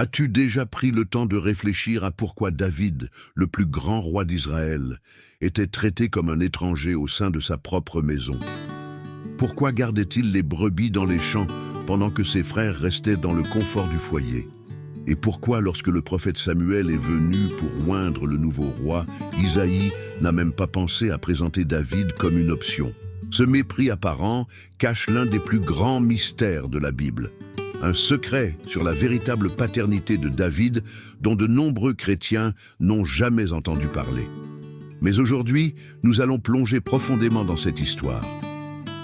As-tu déjà pris le temps de réfléchir à pourquoi David, le plus grand roi d'Israël, était traité comme un étranger au sein de sa propre maison? Pourquoi gardait-il les brebis dans les champs pendant que ses frères restaient dans le confort du foyer? Et pourquoi, lorsque le prophète Samuel est venu pour oindre le nouveau roi, Isaïe n'a même pas pensé à présenter David comme une option? Ce mépris apparent cache l'un des plus grands mystères de la Bible. Un secret sur la véritable paternité de David dont de nombreux chrétiens n'ont jamais entendu parler. Mais aujourd'hui, nous allons plonger profondément dans cette histoire.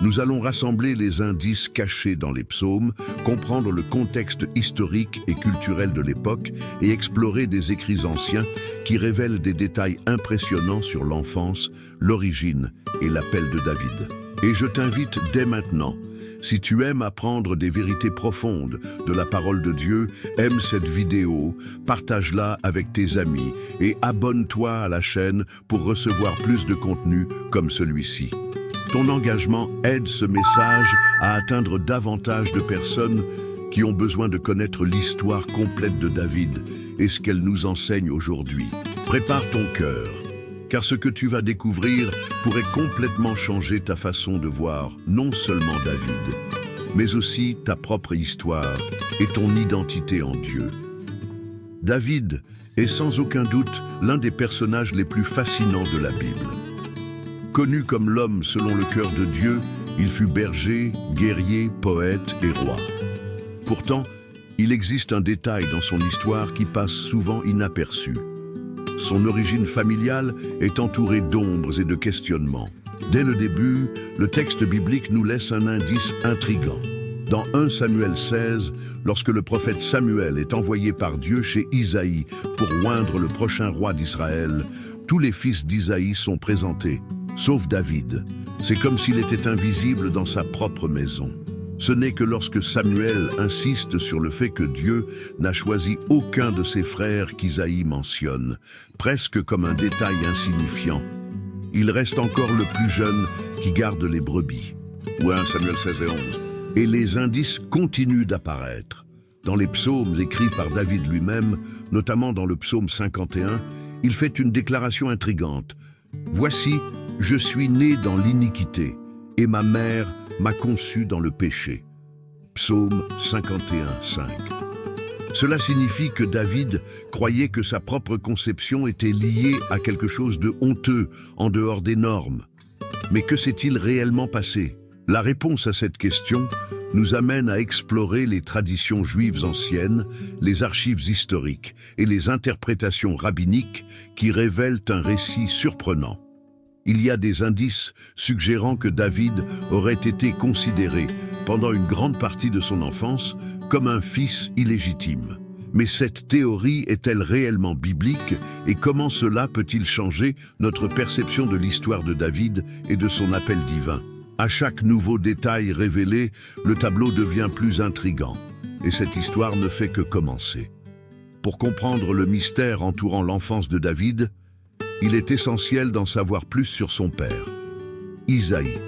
Nous allons rassembler les indices cachés dans les psaumes, comprendre le contexte historique et culturel de l'époque et explorer des écrits anciens qui révèlent des détails impressionnants sur l'enfance, l'origine et l'appel de David. Et je t'invite dès maintenant, si tu aimes apprendre des vérités profondes de la parole de Dieu, aime cette vidéo, partage-la avec tes amis et abonne-toi à la chaîne pour recevoir plus de contenu comme celui-ci. Ton engagement aide ce message à atteindre davantage de personnes qui ont besoin de connaître l'histoire complète de David et ce qu'elle nous enseigne aujourd'hui. Prépare ton cœur, car ce que tu vas découvrir pourrait complètement changer ta façon de voir non seulement David, mais aussi ta propre histoire et ton identité en Dieu. David est sans aucun doute l'un des personnages les plus fascinants de la Bible. Connu comme l'homme selon le cœur de Dieu, il fut berger, guerrier, poète et roi. Pourtant, il existe un détail dans son histoire qui passe souvent inaperçu. Son origine familiale est entourée d'ombres et de questionnements. Dès le début, le texte biblique nous laisse un indice intrigant. Dans 1 Samuel 16, lorsque le prophète Samuel est envoyé par Dieu chez Isaïe pour oindre le prochain roi d'Israël, tous les fils d'Isaïe sont présentés, sauf David. C'est comme s'il était invisible dans sa propre maison. Ce n'est que lorsque Samuel insiste sur le fait que Dieu n'a choisi aucun de ses frères qu'Isaïe mentionne, presque comme un détail insignifiant. Il reste encore le plus jeune qui garde les brebis. Ou 1 Samuel 16 et 11. Et les indices continuent d'apparaître. Dans les psaumes écrits par David lui-même, notamment dans le psaume 51, il fait une déclaration intrigante. « Voici, je suis né dans l'iniquité, et ma mère m'a conçu dans le péché. » Psaume 51, 5. Cela signifie que David croyait que sa propre conception était liée à quelque chose de honteux, en dehors des normes. Mais que s'est-il réellement passé? La réponse à cette question nous amène à explorer les traditions juives anciennes, les archives historiques et les interprétations rabbiniques qui révèlent un récit surprenant. Il y a des indices suggérant que David aurait été considéré, pendant une grande partie de son enfance, comme un fils illégitime. Mais cette théorie est-elle réellement biblique et comment cela peut-il changer notre perception de l'histoire de David et de son appel divin? À chaque nouveau détail révélé, le tableau devient plus intrigant, et cette histoire ne fait que commencer. Pour comprendre le mystère entourant l'enfance de David, il est essentiel d'en savoir plus sur son père, Isaïe.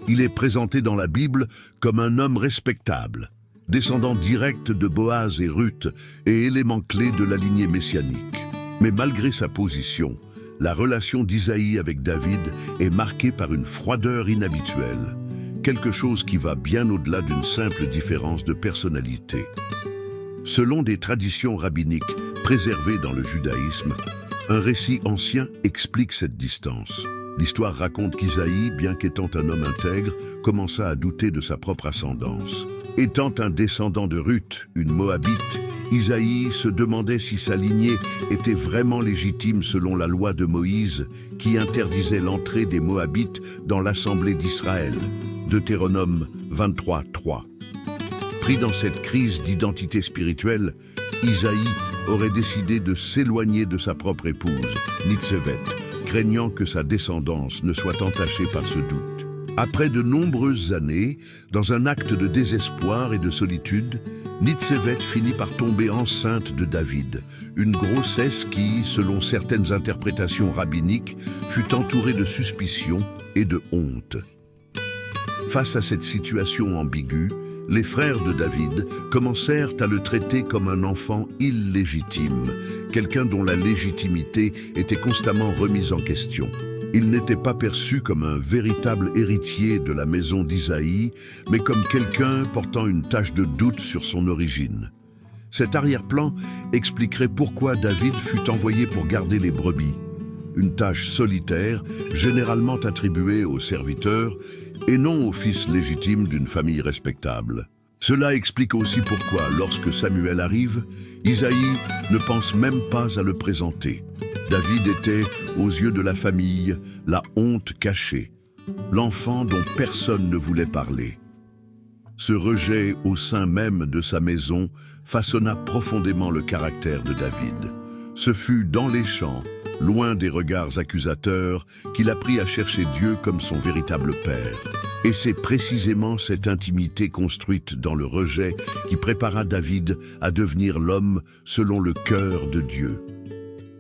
Il est présenté dans la Bible comme un homme respectable, descendant direct de Boaz et Ruth et élément clé de la lignée messianique. Mais malgré sa position, la relation d'Isaïe avec David est marquée par une froideur inhabituelle, quelque chose qui va bien au-delà d'une simple différence de personnalité. Selon des traditions rabbiniques préservées dans le judaïsme, un récit ancien explique cette distance. L'histoire raconte qu'Isaïe, bien qu'étant un homme intègre, commença à douter de sa propre ascendance. Étant un descendant de Ruth, une Moabite, Isaïe se demandait si sa lignée était vraiment légitime selon la loi de Moïse, qui interdisait l'entrée des Moabites dans l'assemblée d'Israël. Deutéronome 23, 3. Pris dans cette crise d'identité spirituelle, Isaïe aurait décidé de s'éloigner de sa propre épouse, Nitsevet, craignant que sa descendance ne soit entachée par ce doute. Après de nombreuses années, dans un acte de désespoir et de solitude, Nitsevet finit par tomber enceinte de David, une grossesse qui, selon certaines interprétations rabbiniques, fut entourée de suspicion et de honte. Face à cette situation ambiguë, Les frères de David commencèrent à le traiter comme un enfant illégitime, quelqu'un dont la légitimité était constamment remise en question. Il n'était pas perçu comme un véritable héritier de la maison d'Isaïe, mais comme quelqu'un portant une tache de doute sur son origine. Cet arrière-plan expliquerait pourquoi David fut envoyé pour garder les brebis, une tâche solitaire généralement attribuée aux serviteurs et non au fils légitime d'une famille respectable. Cela explique aussi pourquoi, lorsque Samuel arrive, Isaïe ne pense même pas à le présenter. David était, aux yeux de la famille, la honte cachée, l'enfant dont personne ne voulait parler. Ce rejet au sein même de sa maison façonna profondément le caractère de David. Ce fut dans les champs, loin des regards accusateurs, qu'il apprit à chercher Dieu comme son véritable Père. Et c'est précisément cette intimité construite dans le rejet qui prépara David à devenir l'homme selon le cœur de Dieu.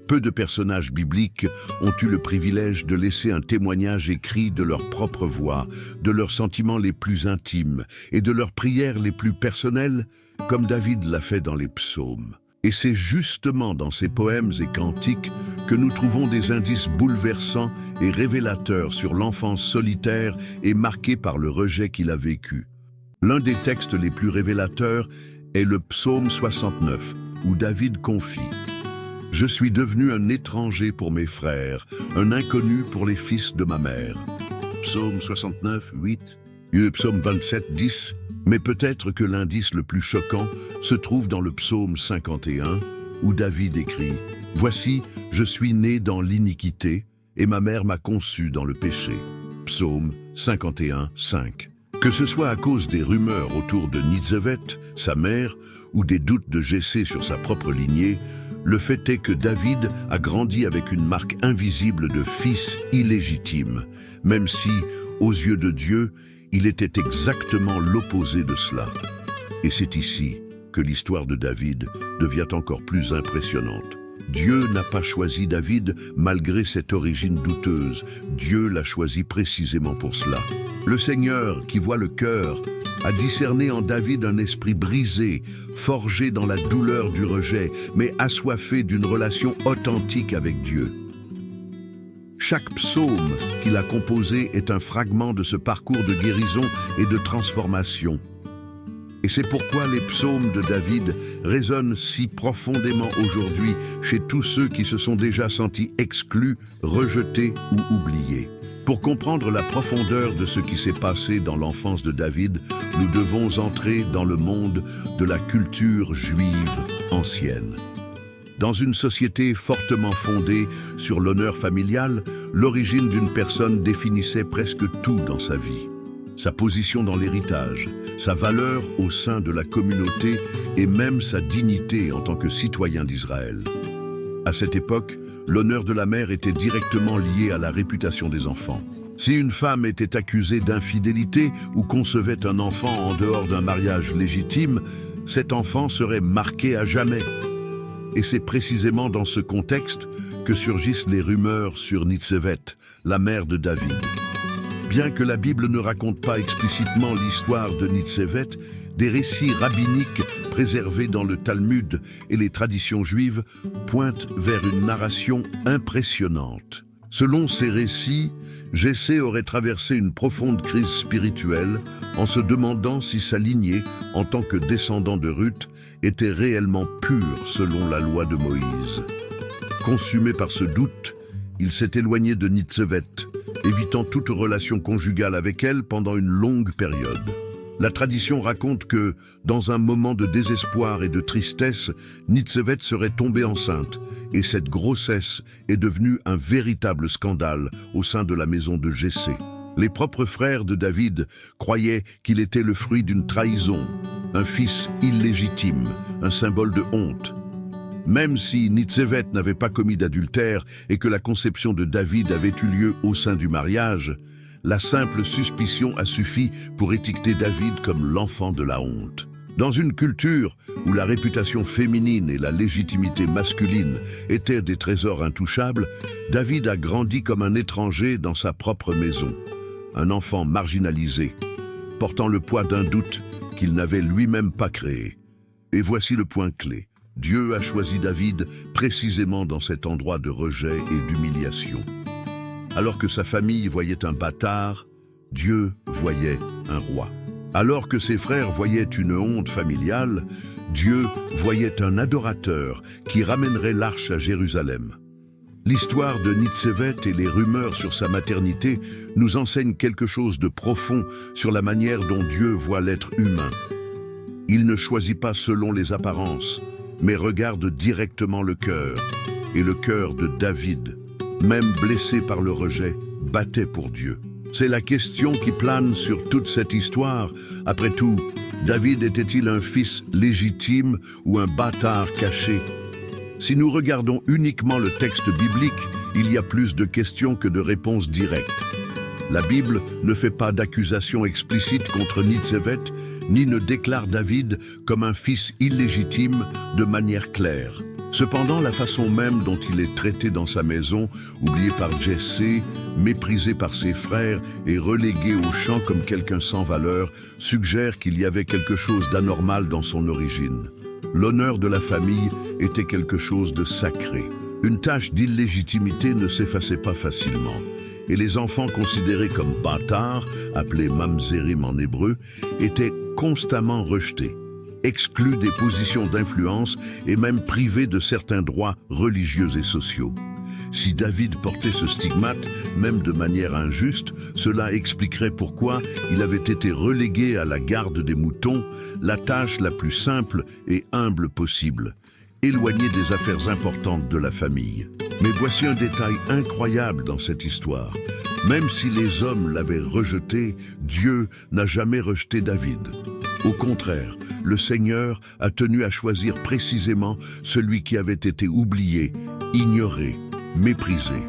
Peu de personnages bibliques ont eu le privilège de laisser un témoignage écrit de leur propre voix, de leurs sentiments les plus intimes et de leurs prières les plus personnelles, comme David l'a fait dans les psaumes. Et c'est justement dans ces poèmes et cantiques que nous trouvons des indices bouleversants et révélateurs sur l'enfance solitaire et marquée par le rejet qu'il a vécu. L'un des textes les plus révélateurs est le psaume 69, où David confie « Je suis devenu un étranger pour mes frères, un inconnu pour les fils de ma mère. » Psaume 69, 8. Psaume 27, 10. Mais peut-être que l'indice le plus choquant se trouve dans le psaume 51, où David écrit « Voici, je suis né dans l'iniquité, et ma mère m'a conçu dans le péché. » Psaume 51, 5. Que ce soit à cause des rumeurs autour de Nitzévet, sa mère, ou des doutes de Jessé sur sa propre lignée, le fait est que David a grandi avec une marque invisible de fils illégitime, même si, aux yeux de Dieu, il était exactement l'opposé de cela. Et c'est ici que l'histoire de David devient encore plus impressionnante. Dieu n'a pas choisi David malgré cette origine douteuse. Dieu l'a choisi précisément pour cela. Le Seigneur, qui voit le cœur, a discerné en David un esprit brisé, forgé dans la douleur du rejet, mais assoiffé d'une relation authentique avec Dieu. Chaque psaume qu'il a composé est un fragment de ce parcours de guérison et de transformation. Et c'est pourquoi les psaumes de David résonnent si profondément aujourd'hui chez tous ceux qui se sont déjà sentis exclus, rejetés ou oubliés. Pour comprendre la profondeur de ce qui s'est passé dans l'enfance de David, nous devons entrer dans le monde de la culture juive ancienne. Dans une société fortement fondée sur l'honneur familial, l'origine d'une personne définissait presque tout dans sa vie. Sa position dans l'héritage, sa valeur au sein de la communauté et même sa dignité en tant que citoyen d'Israël. À cette époque, l'honneur de la mère était directement lié à la réputation des enfants. Si une femme était accusée d'infidélité ou concevait un enfant en dehors d'un mariage légitime, cet enfant serait marqué à jamais. Et c'est précisément dans ce contexte que surgissent les rumeurs sur Nitzévet, la mère de David. Bien que la Bible ne raconte pas explicitement l'histoire de Nitzévet, des récits rabbiniques préservés dans le Talmud et les traditions juives pointent vers une narration impressionnante. Selon ces récits, Jessé aurait traversé une profonde crise spirituelle en se demandant si sa lignée, en tant que descendant de Ruth, était réellement pure selon la loi de Moïse. Consumé par ce doute, il s'est éloigné de Nitzévet, évitant toute relation conjugale avec elle pendant une longue période. La tradition raconte que, dans un moment de désespoir et de tristesse, Nitzévet serait tombée enceinte, et cette grossesse est devenue un véritable scandale au sein de la maison de Jessé. Les propres frères de David croyaient qu'il était le fruit d'une trahison, un fils illégitime, un symbole de honte. Même si Nitzévet n'avait pas commis d'adultère et que la conception de David avait eu lieu au sein du mariage, la simple suspicion a suffi pour étiqueter David comme l'enfant de la honte. Dans une culture où la réputation féminine et la légitimité masculine étaient des trésors intouchables, David a grandi comme un étranger dans sa propre maison, un enfant marginalisé. portant le poids d'un doute qu'il n'avait lui-même pas créé. Et voici le point clé. Dieu a choisi David précisément dans cet endroit de rejet et d'humiliation. Alors que sa famille voyait un bâtard, Dieu voyait un roi. Alors que ses frères voyaient une honte familiale, Dieu voyait un adorateur qui ramènerait l'arche à Jérusalem. L'histoire de Nitsévet et les rumeurs sur sa maternité nous enseignent quelque chose de profond sur la manière dont Dieu voit l'être humain. Il ne choisit pas selon les apparences, mais regarde directement le cœur. Et le cœur de David, même blessé par le rejet, battait pour Dieu. C'est la question qui plane sur toute cette histoire. Après tout, David était-il un fils légitime ou un bâtard caché? Si nous regardons uniquement le texte biblique, il y a plus de questions que de réponses directes. La Bible ne fait pas d'accusation explicite contre Nitsévet, ni ne déclare David comme un fils illégitime de manière claire. Cependant, la façon même dont il est traité dans sa maison, oublié par Jessé, méprisé par ses frères et relégué au champ comme quelqu'un sans valeur, suggère qu'il y avait quelque chose d'anormal dans son origine. L'honneur de la famille était quelque chose de sacré. Une tache d'illégitimité ne s'effaçait pas facilement. Et les enfants considérés comme bâtards, appelés mamzerim en hébreu, étaient constamment rejetés, exclus des positions d'influence et même privés de certains droits religieux et sociaux. Si David portait ce stigmate, même de manière injuste, cela expliquerait pourquoi il avait été relégué à la garde des moutons, la tâche la plus simple et humble possible, éloigné des affaires importantes de la famille. Mais voici un détail incroyable dans cette histoire. Même si les hommes l'avaient rejeté, Dieu n'a jamais rejeté David. Au contraire, le Seigneur a tenu à choisir précisément celui qui avait été oublié, ignoré, méprisé.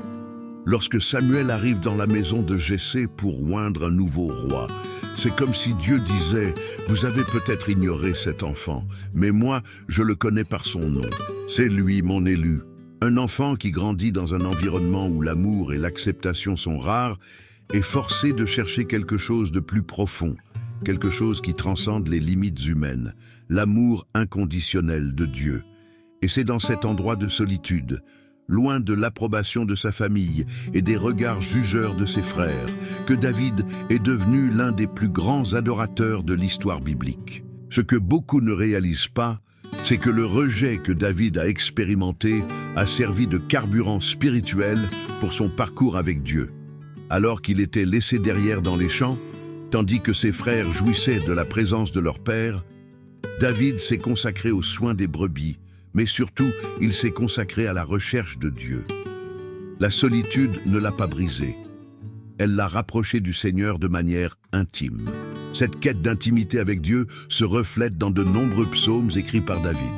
Lorsque Samuel arrive dans la maison de Jessé pour oindre un nouveau roi, c'est comme si Dieu disait « Vous avez peut-être ignoré cet enfant, mais moi, je le connais par son nom. C'est lui, mon élu. » Un enfant qui grandit dans un environnement où l'amour et l'acceptation sont rares est forcé de chercher quelque chose de plus profond, quelque chose qui transcende les limites humaines, l'amour inconditionnel de Dieu. Et c'est dans cet endroit de solitude, loin de l'approbation de sa famille et des regards jugeurs de ses frères, que David est devenu l'un des plus grands adorateurs de l'histoire biblique. Ce que beaucoup ne réalisent pas, c'est que le rejet que David a expérimenté a servi de carburant spirituel pour son parcours avec Dieu. Alors qu'il était laissé derrière dans les champs, tandis que ses frères jouissaient de la présence de leur père, David s'est consacré aux soins des brebis, mais surtout, il s'est consacré à la recherche de Dieu. La solitude ne l'a pas brisé. Elle l'a rapproché du Seigneur de manière intime. Cette quête d'intimité avec Dieu se reflète dans de nombreux psaumes écrits par David.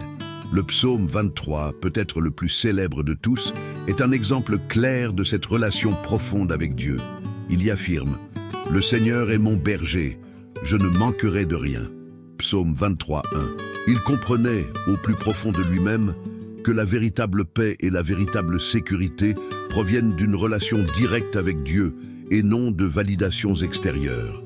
Le psaume 23, peut-être le plus célèbre de tous, est un exemple clair de cette relation profonde avec Dieu. Il y affirme « Le Seigneur est mon berger, je ne manquerai de rien ». Psaume 23, 1. Il comprenait, au plus profond de lui-même, que la véritable paix et la véritable sécurité proviennent d'une relation directe avec Dieu et non de validations extérieures.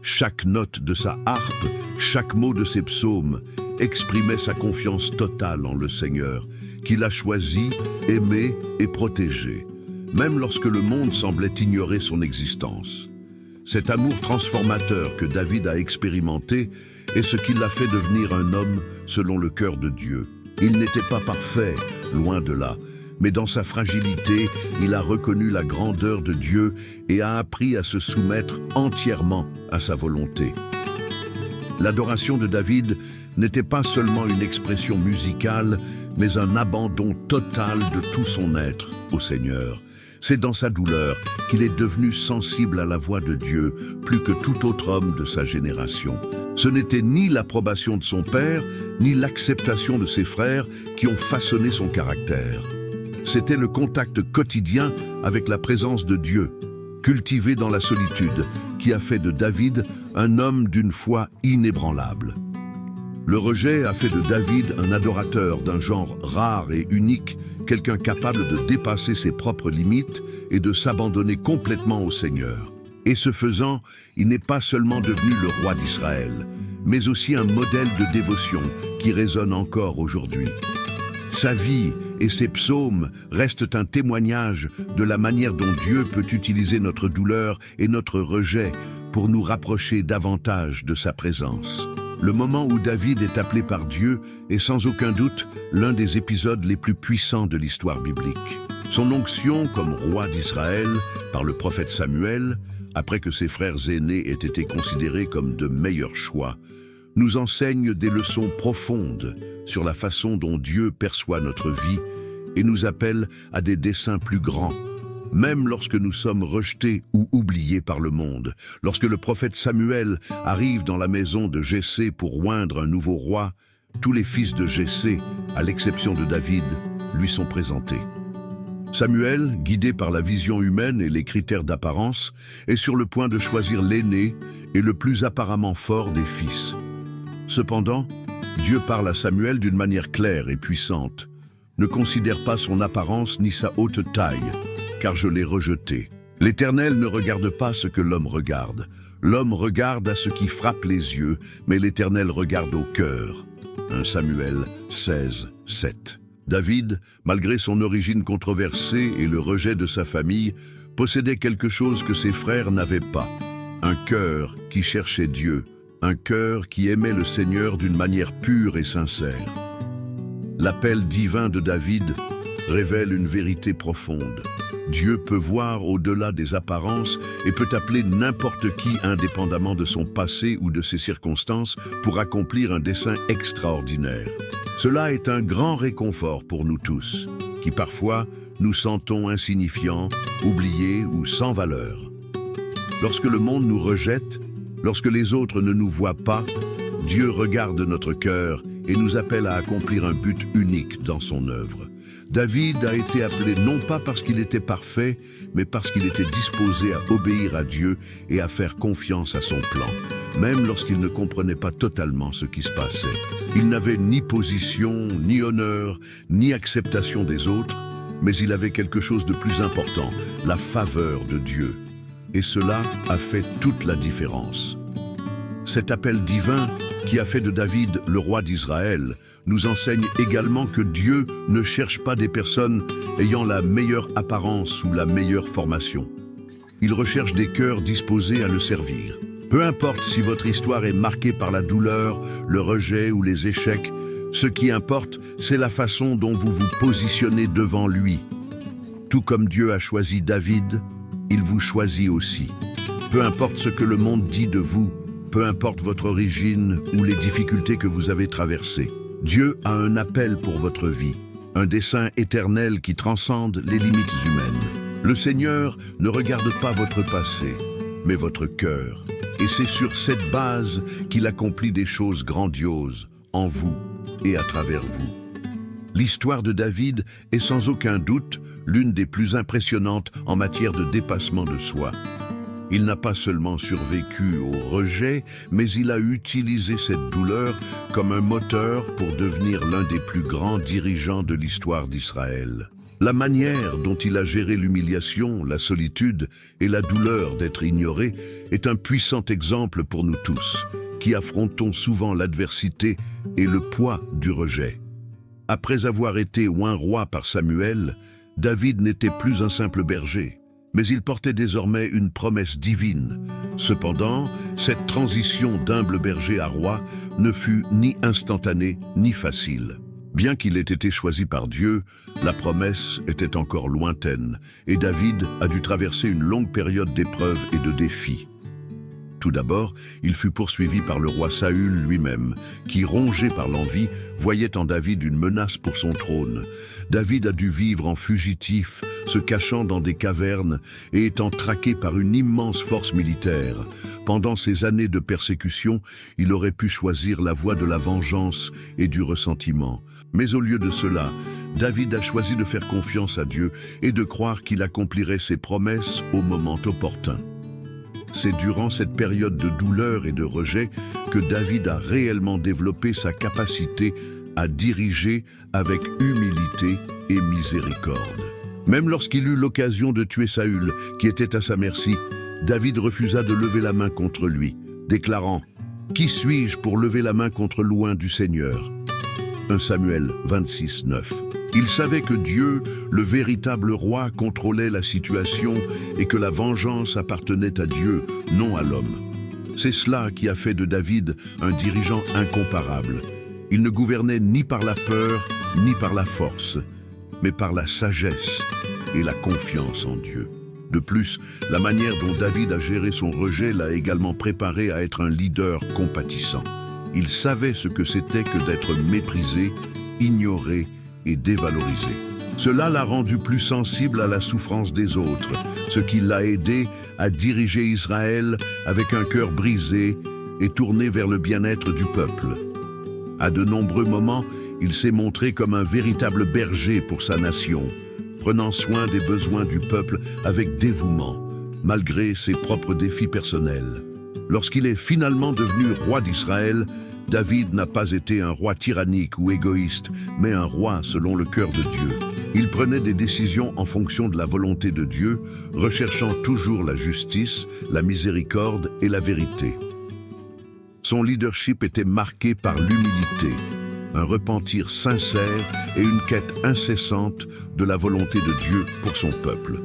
Chaque note de sa harpe, chaque mot de ses psaumes exprimait sa confiance totale en le Seigneur, qu'il a choisi, aimé et protégé, même lorsque le monde semblait ignorer son existence. Cet amour transformateur que David a expérimenté est ce qui l'a fait devenir un homme selon le cœur de Dieu. Il n'était pas parfait, loin de là, mais dans sa fragilité, il a reconnu la grandeur de Dieu et a appris à se soumettre entièrement à sa volonté. L'adoration de David n'était pas seulement une expression musicale, mais un abandon total de tout son être au Seigneur. C'est dans sa douleur qu'il est devenu sensible à la voix de Dieu, plus que tout autre homme de sa génération. Ce n'était ni l'approbation de son père, ni l'acceptation de ses frères qui ont façonné son caractère. C'était le contact quotidien avec la présence de Dieu, cultivé dans la solitude, qui a fait de David un homme d'une foi inébranlable. Le rejet a fait de David un adorateur d'un genre rare et unique, quelqu'un capable de dépasser ses propres limites et de s'abandonner complètement au Seigneur. Et ce faisant, il n'est pas seulement devenu le roi d'Israël, mais aussi un modèle de dévotion qui résonne encore aujourd'hui. Sa vie et ses psaumes restent un témoignage de la manière dont Dieu peut utiliser notre douleur et notre rejet pour nous rapprocher davantage de sa présence. Le moment où David est appelé par Dieu est sans aucun doute l'un des épisodes les plus puissants de l'histoire biblique. Son onction comme roi d'Israël par le prophète Samuel, après que ses frères aînés aient été considérés comme de meilleurs choix, nous enseigne des leçons profondes sur la façon dont Dieu perçoit notre vie et nous appelle à des desseins plus grands, même lorsque nous sommes rejetés ou oubliés par le monde. Lorsque le prophète Samuel arrive dans la maison de Jessé pour oindre un nouveau roi, tous les fils de Jessé, à l'exception de David, lui sont présentés. Samuel, guidé par la vision humaine et les critères d'apparence, est sur le point de choisir l'aîné et le plus apparemment fort des fils. Cependant, Dieu parle à Samuel d'une manière claire et puissante. « Ne considère pas son apparence ni sa haute taille, car je l'ai rejeté. L'Éternel ne regarde pas ce que l'homme regarde. L'homme regarde à ce qui frappe les yeux, mais l'Éternel regarde au cœur. » 1 Samuel 16, 7. David, malgré son origine controversée et le rejet de sa famille, possédait quelque chose que ses frères n'avaient pas. Un cœur qui cherchait Dieu, un cœur qui aimait le Seigneur d'une manière pure et sincère. L'appel divin de David révèle une vérité profonde. Dieu peut voir au-delà des apparences et peut appeler n'importe qui indépendamment de son passé ou de ses circonstances pour accomplir un dessein extraordinaire. Cela est un grand réconfort pour nous tous, qui parfois nous sentons insignifiants, oubliés ou sans valeur. Lorsque le monde nous rejette, lorsque les autres ne nous voient pas, Dieu regarde notre cœur et nous appelle à accomplir un but unique dans son œuvre. David a été appelé non pas parce qu'il était parfait, mais parce qu'il était disposé à obéir à Dieu et à faire confiance à son plan, même lorsqu'il ne comprenait pas totalement ce qui se passait. Il n'avait ni position, ni honneur, ni acceptation des autres, mais il avait quelque chose de plus important, la faveur de Dieu. Et cela a fait toute la différence. Cet appel divin qui a fait de David le roi d'Israël nous enseigne également que Dieu ne cherche pas des personnes ayant la meilleure apparence ou la meilleure formation. Il recherche des cœurs disposés à le servir. Peu importe si votre histoire est marquée par la douleur, le rejet ou les échecs, ce qui importe, c'est la façon dont vous vous positionnez devant lui. Tout comme Dieu a choisi David, il vous choisit aussi. Peu importe ce que le monde dit de vous, peu importe votre origine ou les difficultés que vous avez traversées, Dieu a un appel pour votre vie, un dessein éternel qui transcende les limites humaines. Le Seigneur ne regarde pas votre passé, mais votre cœur. Et c'est sur cette base qu'il accomplit des choses grandioses en vous et à travers vous. L'histoire de David est sans aucun doute l'une des plus impressionnantes en matière de dépassement de soi. Il n'a pas seulement survécu au rejet, mais il a utilisé cette douleur comme un moteur pour devenir l'un des plus grands dirigeants de l'histoire d'Israël. La manière dont il a géré l'humiliation, la solitude et la douleur d'être ignoré est un puissant exemple pour nous tous, qui affrontons souvent l'adversité et le poids du rejet. Après avoir été oint roi par Samuel, David n'était plus un simple berger, mais il portait désormais une promesse divine. Cependant, cette transition d'humble berger à roi ne fut ni instantanée ni facile. Bien qu'il ait été choisi par Dieu, la promesse était encore lointaine, et David a dû traverser une longue période d'épreuves et de défis. Tout d'abord, il fut poursuivi par le roi Saül lui-même, qui, rongé par l'envie, voyait en David une menace pour son trône. David a dû vivre en fugitif, se cachant dans des cavernes et étant traqué par une immense force militaire. Pendant ces années de persécution, il aurait pu choisir la voie de la vengeance et du ressentiment. Mais au lieu de cela, David a choisi de faire confiance à Dieu et de croire qu'il accomplirait ses promesses au moment opportun. C'est durant cette période de douleur et de rejet que David a réellement développé sa capacité à diriger avec humilité et miséricorde. Même lorsqu'il eut l'occasion de tuer Saül, qui était à sa merci, David refusa de lever la main contre lui, déclarant « Qui suis-je pour lever la main contre loin du Seigneur ?» 1 Samuel 26, 9. Il savait que Dieu, le véritable roi, contrôlait la situation et que la vengeance appartenait à Dieu, non à l'homme. C'est cela qui a fait de David un dirigeant incomparable. Il ne gouvernait ni par la peur, ni par la force, mais par la sagesse et la confiance en Dieu. De plus, la manière dont David a géré son rejet l'a également préparé à être un leader compatissant. Il savait ce que c'était que d'être méprisé, ignoré et dévalorisé. Cela l'a rendu plus sensible à la souffrance des autres, ce qui l'a aidé à diriger Israël avec un cœur brisé et tourné vers le bien-être du peuple. À de nombreux moments, il s'est montré comme un véritable berger pour sa nation, prenant soin des besoins du peuple avec dévouement, malgré ses propres défis personnels. Lorsqu'il est finalement devenu roi d'Israël, David n'a pas été un roi tyrannique ou égoïste, mais un roi selon le cœur de Dieu. Il prenait des décisions en fonction de la volonté de Dieu, recherchant toujours la justice, la miséricorde et la vérité. Son leadership était marqué par l'humilité, un repentir sincère et une quête incessante de la volonté de Dieu pour son peuple.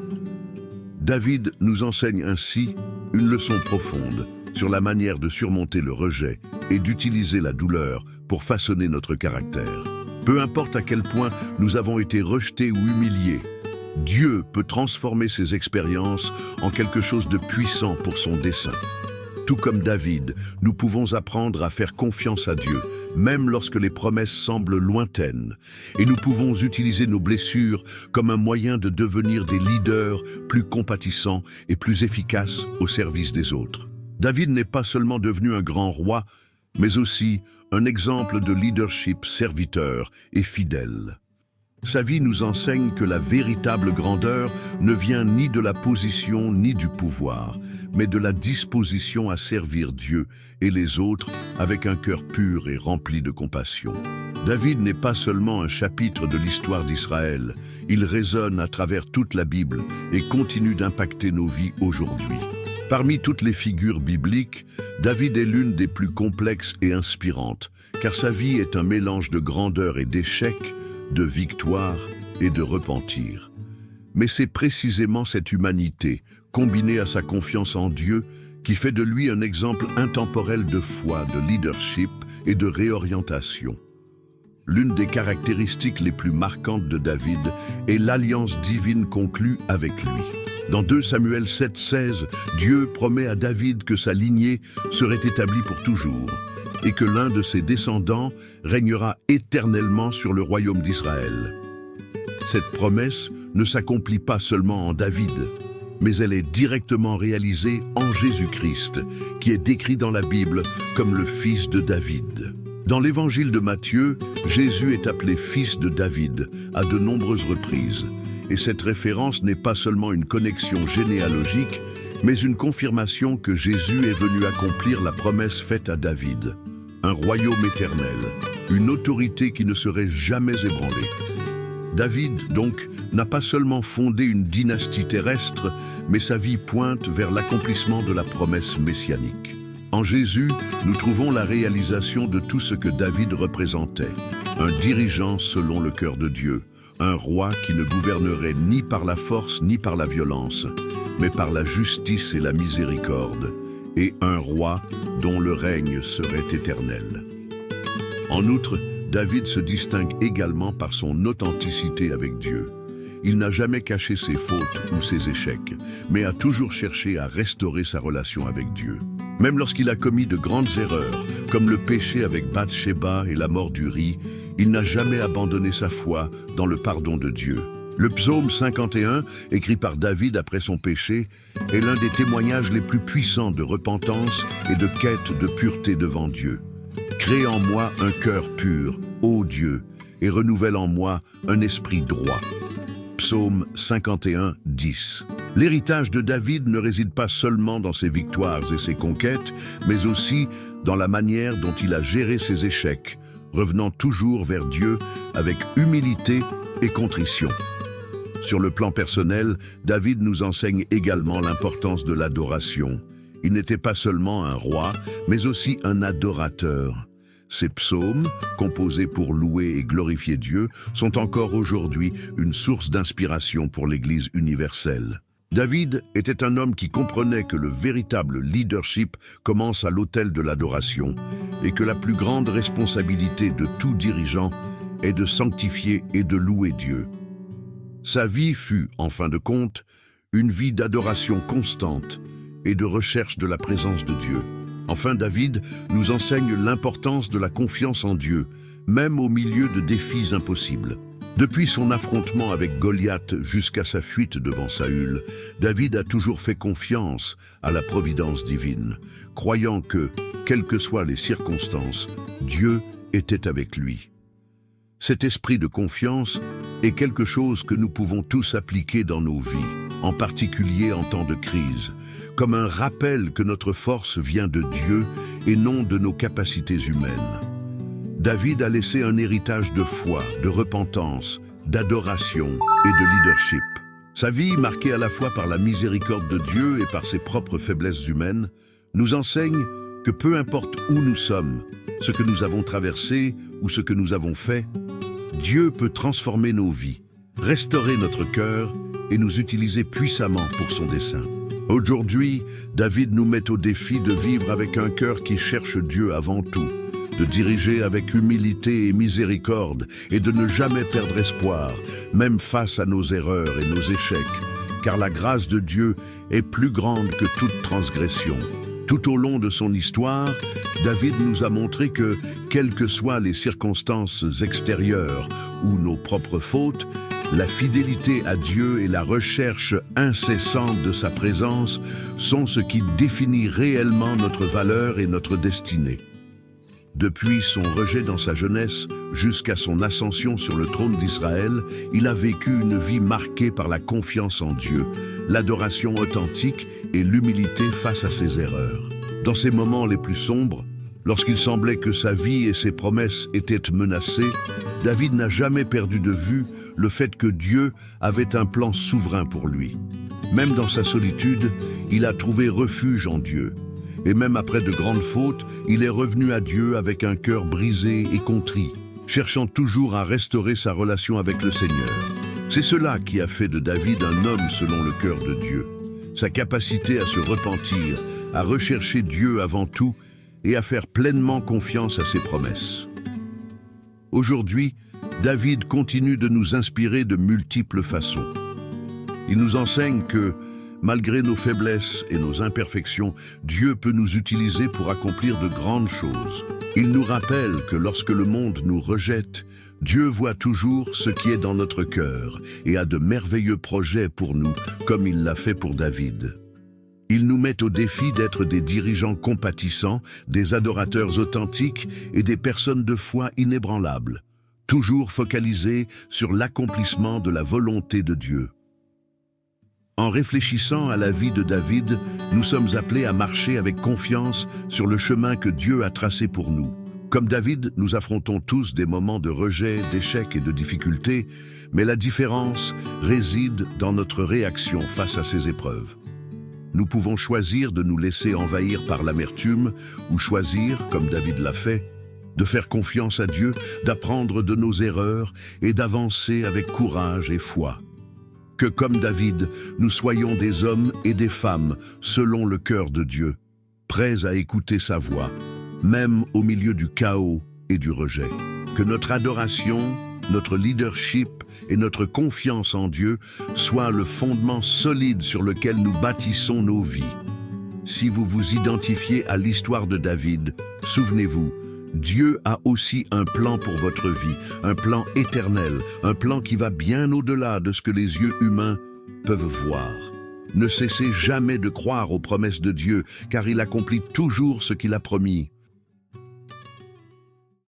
David nous enseigne ainsi une leçon profonde sur la manière de surmonter le rejet et d'utiliser la douleur pour façonner notre caractère. Peu importe à quel point nous avons été rejetés ou humiliés, Dieu peut transformer ces expériences en quelque chose de puissant pour son dessein. Tout comme David, nous pouvons apprendre à faire confiance à Dieu, même lorsque les promesses semblent lointaines. Et nous pouvons utiliser nos blessures comme un moyen de devenir des leaders plus compatissants et plus efficaces au service des autres. David n'est pas seulement devenu un grand roi, mais aussi un exemple de leadership serviteur et fidèle. Sa vie nous enseigne que la véritable grandeur ne vient ni de la position ni du pouvoir, mais de la disposition à servir Dieu et les autres avec un cœur pur et rempli de compassion. David n'est pas seulement un chapitre de l'histoire d'Israël, il résonne à travers toute la Bible et continue d'impacter nos vies aujourd'hui. Parmi toutes les figures bibliques, David est l'une des plus complexes et inspirantes, car sa vie est un mélange de grandeur et d'échecs, de victoire et de repentir. Mais c'est précisément cette humanité, combinée à sa confiance en Dieu, qui fait de lui un exemple intemporel de foi, de leadership et de réorientation. L'une des caractéristiques les plus marquantes de David est l'alliance divine conclue avec lui. Dans 2 Samuel 7,16, Dieu promet à David que sa lignée serait établie pour toujours et que l'un de ses descendants régnera éternellement sur le royaume d'Israël. Cette promesse ne s'accomplit pas seulement en David, mais elle est directement réalisée en Jésus-Christ, qui est décrit dans la Bible comme le fils de David. Dans l'évangile de Matthieu, Jésus est appelé fils de David à de nombreuses reprises. Et cette référence n'est pas seulement une connexion généalogique, mais une confirmation que Jésus est venu accomplir la promesse faite à David. Un royaume éternel, une autorité qui ne serait jamais ébranlée. David, donc, n'a pas seulement fondé une dynastie terrestre, mais sa vie pointe vers l'accomplissement de la promesse messianique. En Jésus, nous trouvons la réalisation de tout ce que David représentait. Un dirigeant selon le cœur de Dieu, un roi qui ne gouvernerait ni par la force ni par la violence, mais par la justice et la miséricorde, et un roi dont le règne serait éternel. En outre, David se distingue également par son authenticité avec Dieu. Il n'a jamais caché ses fautes ou ses échecs, mais a toujours cherché à restaurer sa relation avec Dieu. Même lorsqu'il a commis de grandes erreurs, comme le péché avec Bathsheba et la mort d'Uri, il n'a jamais abandonné sa foi dans le pardon de Dieu. Le psaume 51, écrit par David après son péché, est l'un des témoignages les plus puissants de repentance et de quête de pureté devant Dieu. « Crée en moi un cœur pur, ô Dieu, et renouvelle en moi un esprit droit. » Psaume 51, 10. L'héritage de David ne réside pas seulement dans ses victoires et ses conquêtes, mais aussi dans la manière dont il a géré ses échecs, revenant toujours vers Dieu avec humilité et contrition. Sur le plan personnel, David nous enseigne également l'importance de l'adoration. Il n'était pas seulement un roi, mais aussi un adorateur. Ses psaumes, composés pour louer et glorifier Dieu, sont encore aujourd'hui une source d'inspiration pour l'Église universelle. David était un homme qui comprenait que le véritable leadership commence à l'autel de l'adoration et que la plus grande responsabilité de tout dirigeant est de sanctifier et de louer Dieu. Sa vie fut, en fin de compte, une vie d'adoration constante et de recherche de la présence de Dieu. Enfin, David nous enseigne l'importance de la confiance en Dieu, même au milieu de défis impossibles. Depuis son affrontement avec Goliath jusqu'à sa fuite devant Saül, David a toujours fait confiance à la providence divine, croyant que, quelles que soient les circonstances, Dieu était avec lui. Cet esprit de confiance est quelque chose que nous pouvons tous appliquer dans nos vies, en particulier en temps de crise, comme un rappel que notre force vient de Dieu et non de nos capacités humaines. David a laissé un héritage de foi, de repentance, d'adoration et de leadership. Sa vie, marquée à la fois par la miséricorde de Dieu et par ses propres faiblesses humaines, nous enseigne que peu importe où nous sommes, ce que nous avons traversé ou ce que nous avons fait, Dieu peut transformer nos vies, restaurer notre cœur et nous utiliser puissamment pour son dessein. Aujourd'hui, David nous met au défi de vivre avec un cœur qui cherche Dieu avant tout, de diriger avec humilité et miséricorde et de ne jamais perdre espoir, même face à nos erreurs et nos échecs, car la grâce de Dieu est plus grande que toute transgression. Tout au long de son histoire, David nous a montré que, quelles que soient les circonstances extérieures ou nos propres fautes, la fidélité à Dieu et la recherche incessante de sa présence sont ce qui définit réellement notre valeur et notre destinée. Depuis son rejet dans sa jeunesse jusqu'à son ascension sur le trône d'Israël, il a vécu une vie marquée par la confiance en Dieu, l'adoration authentique et l'humilité face à ses erreurs. Dans ses moments les plus sombres, lorsqu'il semblait que sa vie et ses promesses étaient menacées, David n'a jamais perdu de vue le fait que Dieu avait un plan souverain pour lui. Même dans sa solitude, il a trouvé refuge en Dieu. Et même après de grandes fautes, il est revenu à Dieu avec un cœur brisé et contrit, cherchant toujours à restaurer sa relation avec le Seigneur. C'est cela qui a fait de David un homme selon le cœur de Dieu. Sa capacité à se repentir, à rechercher Dieu avant tout et à faire pleinement confiance à ses promesses. Aujourd'hui, David continue de nous inspirer de multiples façons. Il nous enseigne que, malgré nos faiblesses et nos imperfections, Dieu peut nous utiliser pour accomplir de grandes choses. Il nous rappelle que lorsque le monde nous rejette, Dieu voit toujours ce qui est dans notre cœur et a de merveilleux projets pour nous, comme il l'a fait pour David. Il nous met au défi d'être des dirigeants compatissants, des adorateurs authentiques et des personnes de foi inébranlables, toujours focalisés sur l'accomplissement de la volonté de Dieu. En réfléchissant à la vie de David, nous sommes appelés à marcher avec confiance sur le chemin que Dieu a tracé pour nous. Comme David, nous affrontons tous des moments de rejet, d'échec et de difficultés, mais la différence réside dans notre réaction face à ces épreuves. Nous pouvons choisir de nous laisser envahir par l'amertume ou choisir, comme David l'a fait, de faire confiance à Dieu, d'apprendre de nos erreurs et d'avancer avec courage et foi. Que comme David, nous soyons des hommes et des femmes selon le cœur de Dieu, prêts à écouter sa voix, même au milieu du chaos et du rejet. Que notre adoration, notre leadership et notre confiance en Dieu soient le fondement solide sur lequel nous bâtissons nos vies. Si vous vous identifiez à l'histoire de David, souvenez-vous, Dieu a aussi un plan pour votre vie, un plan éternel, un plan qui va bien au-delà de ce que les yeux humains peuvent voir. Ne cessez jamais de croire aux promesses de Dieu, car il accomplit toujours ce qu'il a promis.